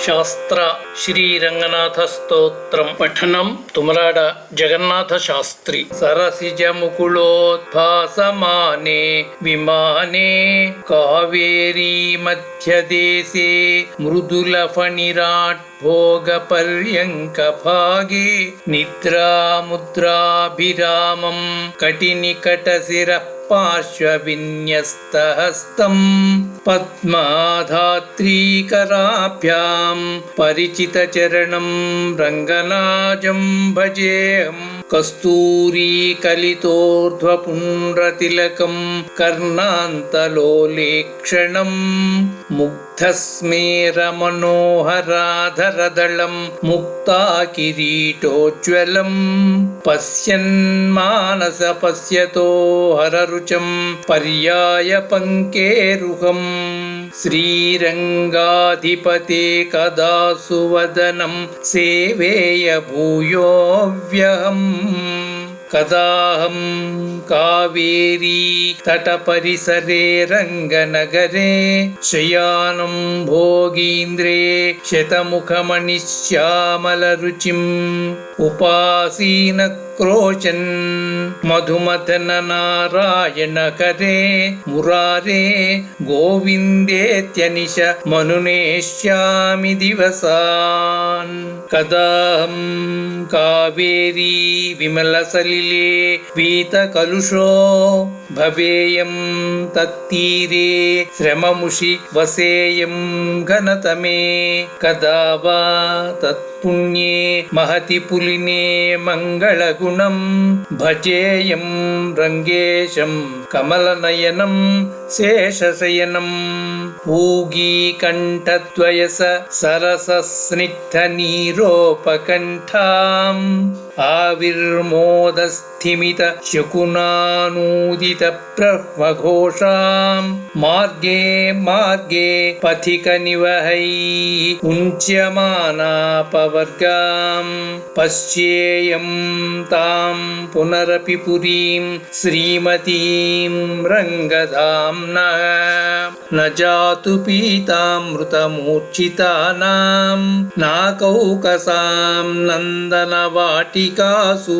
శాస్త్ర శ్రీరంగనాథ స్తోత్రం పఠనం తుమలాడ జగన్నాథ శాస్త్రి. సరసిజ ముకుళోద్భాసమానే విమానే కావేరీ మధ్యదేశే మృదుల ఫణిరాట్ భోగ పర్యంక భాగే నిద్రాముద్రాభిరామం కటినికటశిర పార్శ్వవిన్యస్తహస్తం పద్మాధాత్రీకరాభ్యాం పరిచితచరణం రంగనాజం భజేహం కస్తూరీకలితోర్ధ్వపుండ్రతిలకం కర్ణాంతలోలేక్షణం ముగ్ధస్మేరమనోహరాధరదళం ముక్తాకిరీటోజ్వలం పశ్యన్మానస పశ్యతో హరరుచం పర్యాయ పంకేరుహం శ్రీరంగాధిపతే కదా సువదనం సేవేయ భూయోవ్యహం కదాహం కావేరీ తటపరిసరే రంగనగరే శయానం భోగీంద్రే శతముఖమణిశ్యామలరుచిం ఉపాసీన క్రోచన్ మధుమథన నారాయణకరే మురారే గోవిందేత్యనిశ మనునేష్యామి దివసాన్ కదాహం కావేరీ విమలసలిలే వీతకలుషో భవేయం తత్తీరే శ్రమముషి వసేయం ఘనతమే కదా వా తత్పుణ్యే మహతి పులినే మంగళగుణం భజేయం రంగేశం కమలనయనం శేషశయనం పూగీకంఠద్వయస సరసస్నిగ్ధ నీరోపకంఠాం ఆవిర్మోదస్థిమిత శకునానూదిత బ్రహ్మఘోషాం మార్గే మార్గే పథిక నివహై ఉంచ్యమానాపవర్గాం పశ్యేయం తాం పునరపి పురీం శ్రీమతీం రంగధామ్నా న జాతు పీతామృతమూర్ఛితానాం నాకౌకసాం నందనవాటికాసు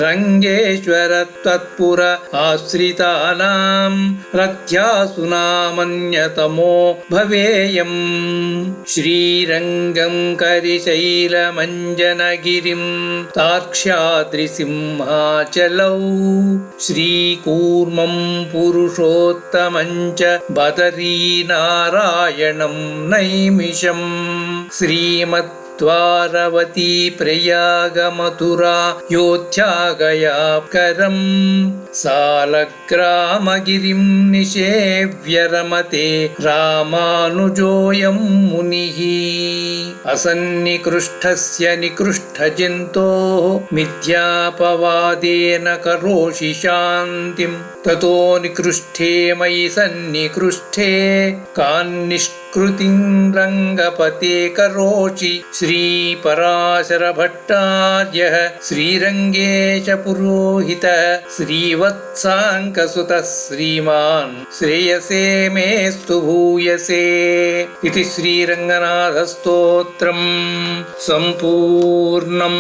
రంగేశ్వర త్వత్పుర ఆశ్రితానాం రథ్యాసునామన్యతమో భవేయం శ్రీరంగం కరిశైలమంజనగిరిం తార్క్ష్యాద్రిసింహాచలౌ శ్రీకూర్మం పురుషోత్తమం చ బదరీనారాయణం నైమిషం శ్రీమద్వారవతీ ప్రయాగమథురా యోధ్యాగయాకరం సాలగ్రామగిరిం నిషేవ్య రమతే రామానుజోయం మునిః అసన్నికృష్టస్య నికృష్టజంతోః మిథ్యాపవాదేన కరోషి శాంతిం తతో నికృష్టే మయి సన్నికృష్టే కాన్నిష్కృతిం రంగపతే కరోషి శ్రీపరాశరభట్టార్యః శ్రీరంగేశ పురోహితః శ్రీవత్సాంకసుతः శ్రీమాన్ శ్రేయసే మేస్తు భూయసే. ఇది శ్రీరంగనాథ స్తోత్రం సంపూర్ణం.